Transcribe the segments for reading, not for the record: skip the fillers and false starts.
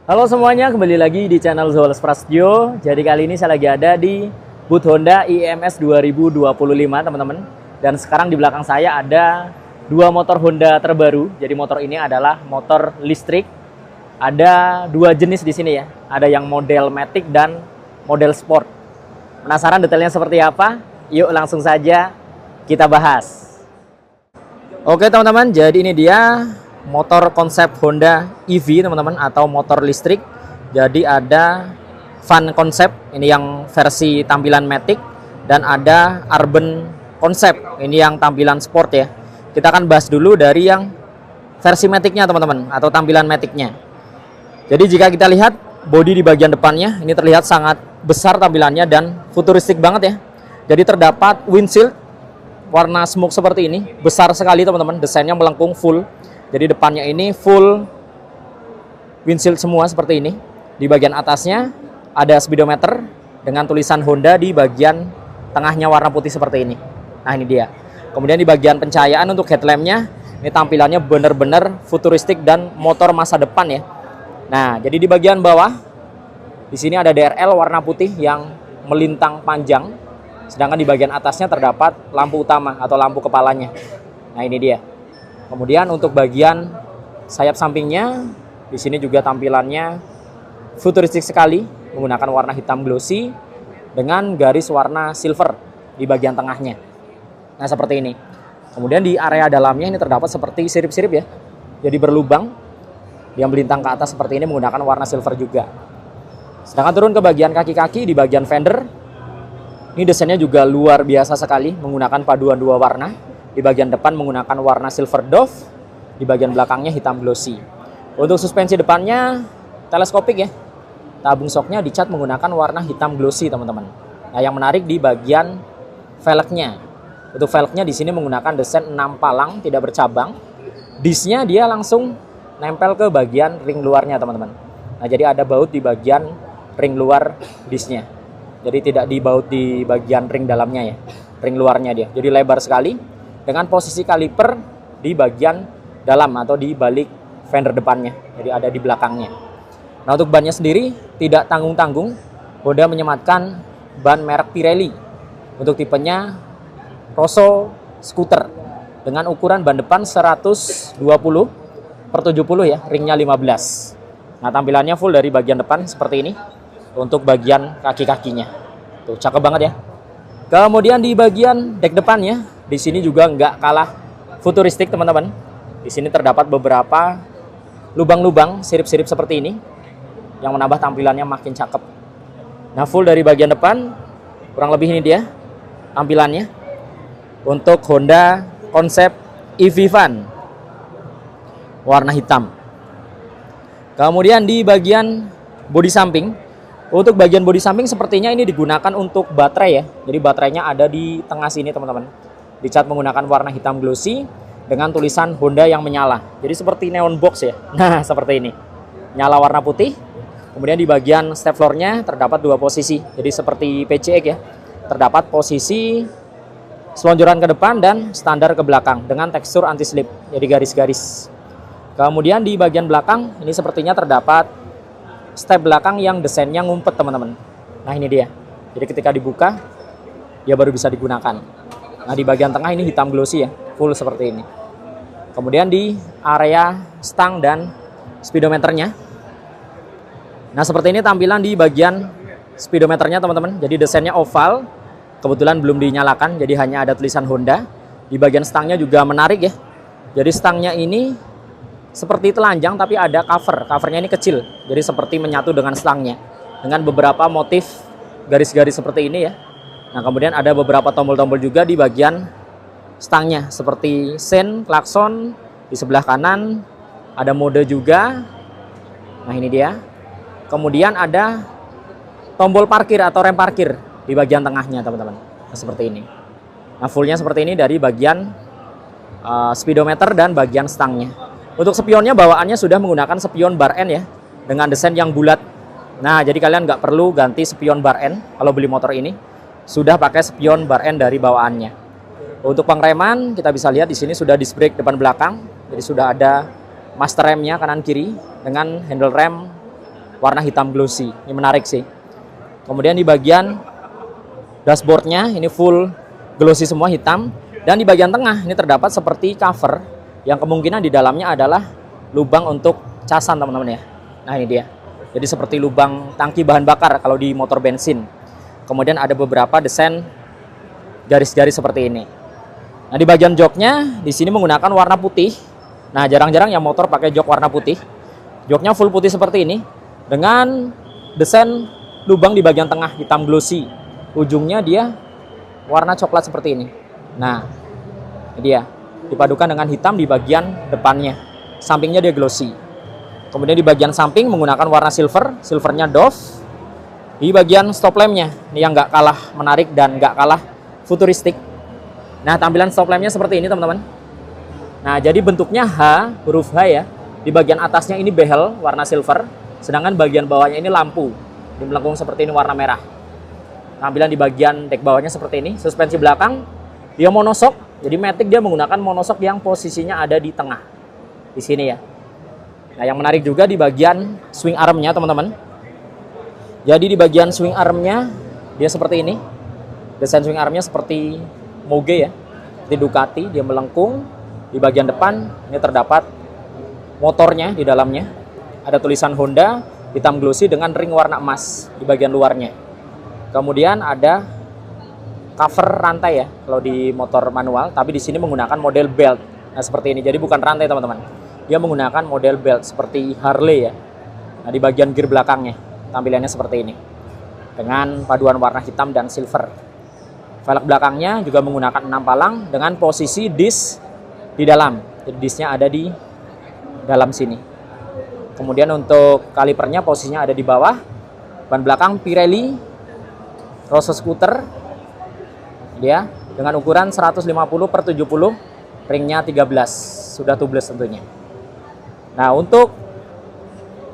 Halo semuanya, kembali lagi di channel Zoles Prasetyo. Jadi kali ini saya lagi ada di booth Honda IMS 2025, teman-teman. Dan sekarang di belakang saya ada dua motor Honda terbaru. Jadi motor ini adalah motor listrik. Ada dua jenis di sini ya. Ada yang model Matic dan model Sport. Penasaran detailnya seperti apa? Yuk langsung saja kita bahas. Oke teman-teman, jadi ini dia motor konsep Honda EV teman-teman, atau motor listrik. Jadi ada Fun konsep, ini yang versi tampilan Matic, dan ada Urban konsep, ini yang tampilan Sport ya. Kita akan bahas dulu dari yang versi Maticnya teman-teman, atau tampilan Maticnya. Jadi jika kita lihat bodi di bagian depannya, ini terlihat sangat besar tampilannya dan futuristik banget ya. Jadi terdapat windshield warna smoke seperti ini, besar sekali teman-teman, desainnya melengkung full. Jadi depannya ini full windshield semua seperti ini. Di bagian atasnya ada speedometer dengan tulisan Honda di bagian tengahnya warna putih seperti ini. Nah ini dia. Kemudian di bagian pencahayaan untuk headlampnya, ini tampilannya benar-benar futuristik dan motor masa depan ya. Nah jadi di bagian bawah, di sini ada DRL warna putih yang melintang panjang. Sedangkan di bagian atasnya terdapat lampu utama atau lampu kepalanya. Nah ini dia. Kemudian untuk bagian sayap sampingnya, di sini juga tampilannya futuristik sekali, menggunakan warna hitam glossy dengan garis warna silver di bagian tengahnya. Nah seperti ini. Kemudian di area dalamnya ini terdapat seperti sirip-sirip ya, jadi berlubang yang melintang ke atas seperti ini menggunakan warna silver juga. Sedangkan turun ke bagian kaki-kaki, di bagian fender, ini desainnya juga luar biasa sekali, menggunakan paduan dua warna. Di bagian depan menggunakan warna silver dove, di bagian belakangnya hitam glossy. Untuk suspensi depannya teleskopik ya. Tabung shocknya dicat menggunakan warna hitam glossy teman-teman. Nah yang menarik di bagian velgnya. Untuk velgnya di sini menggunakan desain 6 palang tidak bercabang. Disnya dia langsung nempel ke bagian ring luarnya teman-teman. Nah jadi ada baut di bagian ring luar disnya. Jadi tidak dibaut di bagian ring dalamnya ya. Ring luarnya dia. Jadi lebar sekali, dengan posisi kaliper di bagian dalam atau di balik fender depannya, jadi ada di belakangnya. Nah untuk bannya sendiri tidak tanggung-tanggung, Honda menyematkan ban merek Pirelli untuk tipenya Rosso Scooter dengan ukuran ban depan 120/70 ya, ringnya 15. Nah tampilannya full dari bagian depan seperti ini. Untuk bagian kaki-kakinya tuh cakep banget ya. Kemudian di bagian dek depannya, di sini juga nggak kalah futuristik teman-teman. Di sini terdapat beberapa lubang-lubang sirip-sirip seperti ini yang menambah tampilannya makin cakep. Nah full dari bagian depan, kurang lebih ini dia tampilannya untuk Honda konsep EV Fun warna hitam. Kemudian di bagian bodi samping, untuk bagian bodi samping sepertinya ini digunakan untuk baterai ya. Jadi baterainya ada di tengah sini teman-teman. Dicat menggunakan warna hitam glossy dengan tulisan Honda yang menyala. Jadi seperti neon box ya. Nah seperti ini. Nyala warna putih. Kemudian di bagian step floor-nya terdapat dua posisi. Jadi seperti PCX ya. Terdapat posisi selonjoran ke depan dan standar ke belakang dengan tekstur anti-slip. Jadi garis-garis. Kemudian di bagian belakang ini sepertinya terdapat step belakang yang desainnya ngumpet teman-teman. Nah ini dia. Jadi ketika dibuka, dia baru bisa digunakan. Nah di bagian tengah ini hitam glossy ya, full seperti ini. Kemudian di area stang dan speedometernya. Nah seperti ini tampilan di bagian speedometernya teman-teman. Jadi desainnya oval, kebetulan belum dinyalakan, jadi hanya ada tulisan Honda. Di bagian stangnya juga menarik ya. Jadi stangnya ini seperti telanjang tapi ada covernya ini kecil, jadi seperti menyatu dengan stangnya dengan beberapa motif garis-garis seperti ini ya. Nah kemudian ada beberapa tombol-tombol juga di bagian stangnya seperti sen, klakson. Di sebelah kanan ada mode juga. Nah ini dia. Kemudian ada tombol parkir atau rem parkir di bagian tengahnya teman-teman. Nah, seperti ini. Nah fullnya seperti ini dari bagian speedometer dan bagian stangnya. Untuk spionnya bawaannya sudah menggunakan spion bar N ya, dengan desain yang bulat. Nah jadi kalian nggak perlu ganti spion bar N kalau beli motor ini, sudah pakai spion bar N dari bawaannya. Untuk pengereman kita bisa lihat di sini sudah disc brake depan belakang, jadi sudah ada master remnya kanan kiri dengan handle rem warna hitam glossy. Ini menarik sih. Kemudian di bagian dashboardnya ini full glossy semua hitam. Dan di bagian tengah ini terdapat seperti cover yang kemungkinan di dalamnya adalah lubang untuk casan teman-teman ya. Nah ini dia. Jadi seperti lubang tangki bahan bakar kalau di motor bensin. Kemudian ada beberapa desain garis-garis seperti ini. Nah di bagian joknya di sini menggunakan warna putih. Nah jarang-jarang yang motor pakai jok warna putih. Joknya full putih seperti ini dengan desain lubang di bagian tengah hitam glossy. Ujungnya dia warna coklat seperti ini. Nah, ini dia. Dipadukan dengan hitam di bagian depannya. Sampingnya dia glossy. Kemudian di bagian samping menggunakan warna silver. Silvernya Dove. Di bagian stop lampnya. Ini yang nggak kalah menarik dan nggak kalah futuristik. Nah, tampilan stop lampnya seperti ini teman-teman. Nah, jadi bentuknya H, huruf H ya. Di bagian atasnya ini behel warna silver. Sedangkan bagian bawahnya ini lampu. Di melengkung seperti ini warna merah. Tampilan di bagian dek bawahnya seperti ini. Suspensi belakang dia monoshock, jadi Matic dia menggunakan monoshock yang posisinya ada di tengah, di sini ya. Nah yang menarik juga di bagian swing armnya teman-teman. Jadi di bagian swing armnya dia seperti ini. Desain swing armnya seperti Moge ya, seperti Ducati, dia melengkung. Di bagian depan ini terdapat motornya di dalamnya. Ada tulisan Honda hitam glossy dengan ring warna emas di bagian luarnya. Kemudian ada cover rantai ya kalau di motor manual, tapi di sini menggunakan model belt. Nah seperti ini, jadi bukan rantai teman-teman, dia menggunakan model belt seperti Harley ya. Nah di bagian gear belakangnya tampilannya seperti ini dengan paduan warna hitam dan silver. Velg belakangnya juga menggunakan 6 palang dengan posisi disc di dalam, jadi discnya ada di dalam sini. Kemudian untuk kalipernya posisinya ada di bawah. Ban belakang Pirelli Rosso Scooter dia dengan ukuran 150/70, ringnya 13, sudah tubeless tentunya. Nah untuk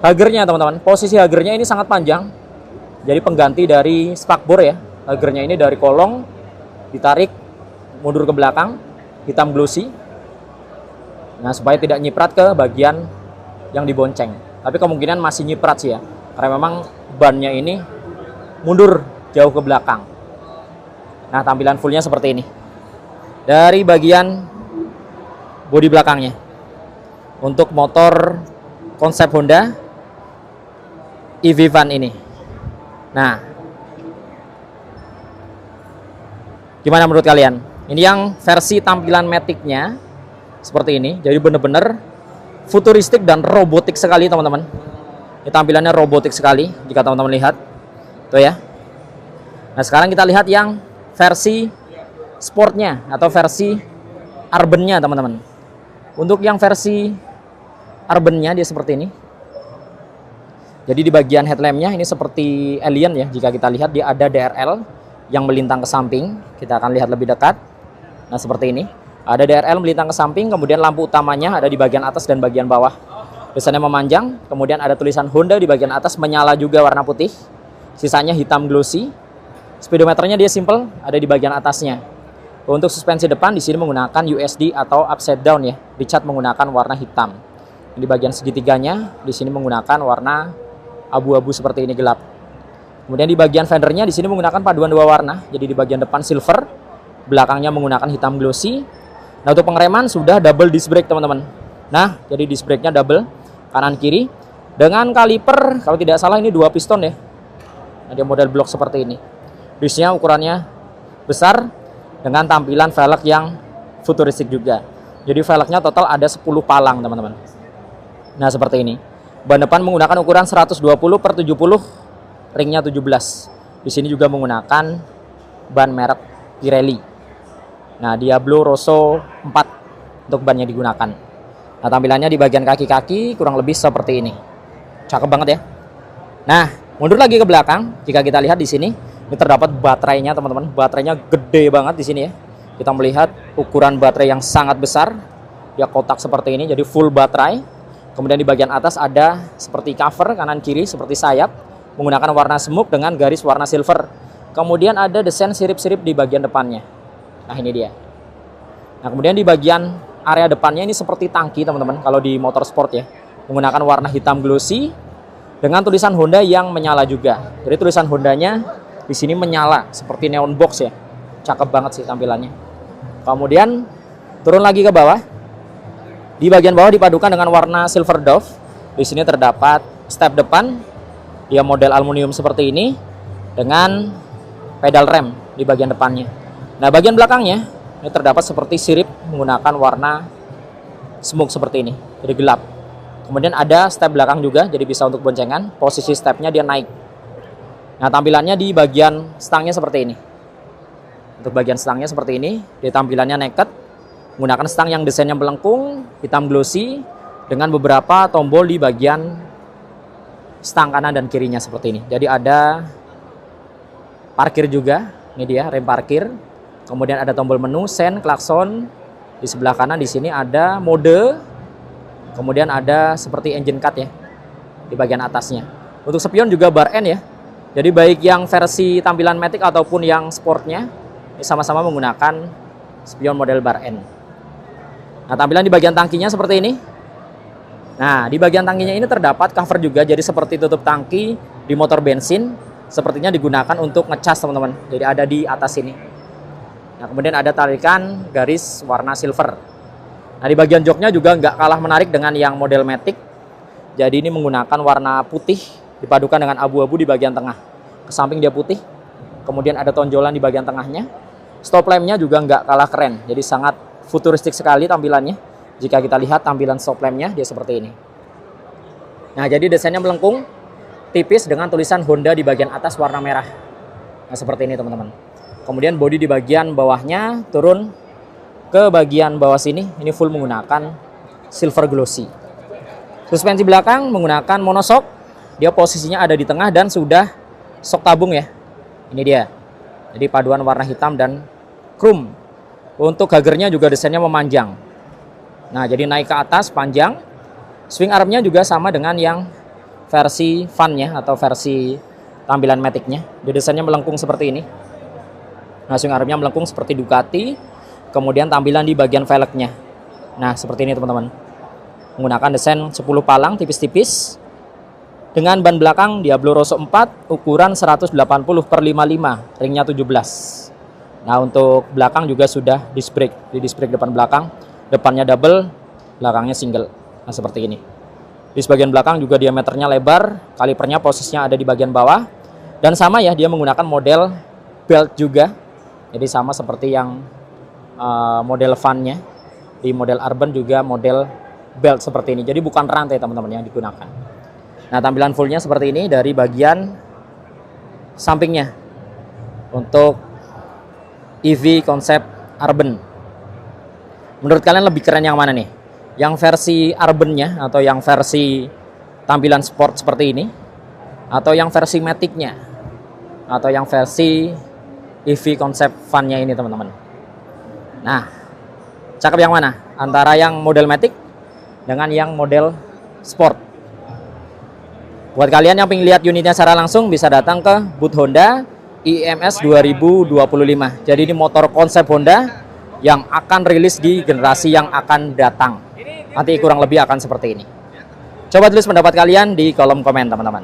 hagernya teman-teman, posisi hagernya ini sangat panjang, jadi pengganti dari spakbor ya. Hagernya ini dari kolong ditarik mundur ke belakang, hitam glossy. Nah supaya tidak nyiprat ke bagian yang dibonceng, tapi kemungkinan masih nyiprat sih ya, karena memang bannya ini mundur jauh ke belakang. Nah tampilan fullnya seperti ini dari bagian bodi belakangnya untuk motor konsep Honda EV Van ini. Nah gimana menurut kalian? Ini yang versi tampilan Matic-nya seperti ini, jadi benar-benar futuristik dan robotik sekali teman-teman. Ini tampilannya robotik sekali jika teman-teman lihat tuh ya. Nah sekarang kita lihat yang versi sportnya atau versi urbannya teman-teman. Untuk yang versi urbannya dia seperti ini. Jadi di bagian headlampnya ini seperti alien ya. Jika kita lihat dia ada DRL yang melintang ke samping. Kita akan lihat lebih dekat. Nah seperti ini. Ada DRL melintang ke samping, kemudian lampu utamanya ada di bagian atas dan bagian bawah. Desainnya memanjang, kemudian ada tulisan Honda di bagian atas, menyala juga warna putih. Sisanya hitam glossy. Speedometernya dia simple, ada di bagian atasnya. Untuk suspensi depan di sini menggunakan USD atau upside down ya, dicat menggunakan warna hitam. Di bagian segitiganya di sini menggunakan warna abu-abu seperti ini gelap. Kemudian di bagian fendernya di sini menggunakan paduan 2 warna, jadi di bagian depan silver, belakangnya menggunakan hitam glossy. Nah untuk pengereman sudah double disc brake teman-teman. Nah jadi disc brake-nya double kanan kiri dengan kaliper kalau tidak salah ini 2 piston ya. Nah, dia model blok seperti ini. Disnya ukurannya besar dengan tampilan velg yang futuristik juga. Jadi velgnya total ada 10 palang teman-teman. Nah seperti ini. Ban depan menggunakan ukuran 120/70, ringnya 17. Di sini juga menggunakan ban merek Pirelli. Nah Diablo Rosso 4 untuk bannya digunakan. Nah tampilannya di bagian kaki-kaki kurang lebih seperti ini. Cakep banget ya. Nah mundur lagi ke belakang. Jika kita lihat di sini, ini terdapat baterainya teman-teman. Baterainya gede banget di sini ya. Kita melihat ukuran baterai yang sangat besar. Dia kotak seperti ini, jadi full baterai. Kemudian di bagian atas ada seperti cover kanan kiri seperti sayap menggunakan warna smoke dengan garis warna silver. Kemudian ada desain sirip-sirip di bagian depannya. Nah ini dia. Nah kemudian di bagian area depannya ini seperti tangki teman-teman kalau di motorsport ya. Menggunakan warna hitam glossy. dengan tulisan Honda yang menyala juga. Jadi tulisan Hondanya di sini menyala seperti neon box ya. Cakep banget sih tampilannya. Kemudian turun lagi ke bawah. Di bagian bawah dipadukan dengan warna silver dove. Di sini terdapat step depan, dia model aluminium seperti ini dengan pedal rem di bagian depannya. Nah, bagian belakangnya ini terdapat seperti sirip menggunakan warna smoke seperti ini, jadi gelap. Kemudian ada step belakang juga, jadi bisa untuk boncengan. Posisi stepnya dia naik. Nah, tampilannya di bagian stangnya seperti ini. Untuk bagian stangnya seperti ini, di tampilannya naked, menggunakan stang yang desainnya melengkung, hitam glossy, dengan beberapa tombol di bagian stang kanan dan kirinya seperti ini. Jadi ada parkir juga, ini dia rem parkir. Kemudian ada tombol menu, sen, klakson. Di sebelah kanan di sini ada mode. Kemudian ada seperti engine cut ya di bagian atasnya. Untuk spion juga bar N ya. Jadi baik yang versi tampilan Matic ataupun yang sportnya ini sama-sama menggunakan spion model bar N. Nah, tampilan di bagian tangkinya seperti ini. Nah, di bagian tangkinya ini terdapat cover juga, jadi seperti tutup tangki di motor bensin, sepertinya digunakan untuk ngecas teman-teman. Jadi ada di atas ini. Nah, kemudian ada tarikan garis warna silver. Nah, di bagian joknya juga nggak kalah menarik dengan yang model Matic. Jadi ini menggunakan warna putih dipadukan dengan abu-abu di bagian tengah. Ke samping dia putih, kemudian ada tonjolan di bagian tengahnya. Stop lampnya juga nggak kalah keren, jadi sangat futuristik sekali tampilannya. Jika kita lihat tampilan stop lampnya, dia seperti ini. Nah, jadi desainnya melengkung, tipis dengan tulisan Honda di bagian atas warna merah. Nah, seperti ini teman-teman. Kemudian bodi di bagian bawahnya turun ke bagian bawah sini, ini full menggunakan silver glossy. Suspensi belakang menggunakan monoshock, dia posisinya ada di tengah dan sudah shock tabung ya. Ini dia. Jadi paduan warna hitam dan chrome. Untuk hagernya juga desainnya memanjang. Nah, jadi naik ke atas panjang. Swing armnya juga sama dengan yang versi Fun-nya atau versi tampilan Matic-nya. Jadi desainnya melengkung seperti ini. Nah, swing armnya melengkung seperti Ducati. Kemudian tampilan di bagian velgnya. Nah, seperti ini teman-teman. Menggunakan desain 10 palang tipis-tipis. Dengan ban belakang Diablo Rosso 4 ukuran 180/55, ringnya 17. Nah, untuk belakang juga sudah disc brake. Di disc brake depan belakang, depannya double, belakangnya single. Nah, seperti ini. Di bagian belakang juga diameternya lebar, kalipernya posisinya ada di bagian bawah. Dan sama ya, dia menggunakan model belt juga. Jadi sama seperti yang model Fun-nya. Di model Urban juga model belt seperti ini. Jadi bukan rantai teman-teman yang digunakan. Nah, tampilan fullnya seperti ini dari bagian sampingnya untuk EV konsep Urban. Menurut kalian lebih keren yang mana nih? Yang versi Urban-nya atau yang versi tampilan sport seperti ini? Atau yang versi Matic-nya? Atau yang versi EV konsep Fun-nya ini teman-teman? Nah, cakep yang mana? Antara yang model Matic dengan yang model sport. Buat kalian yang pengen lihat unitnya secara langsung, bisa datang ke booth Honda IMS 2025. Jadi ini motor konsep Honda yang akan rilis di generasi yang akan datang. Nanti kurang lebih akan seperti ini. Coba tulis pendapat kalian di kolom komen teman-teman.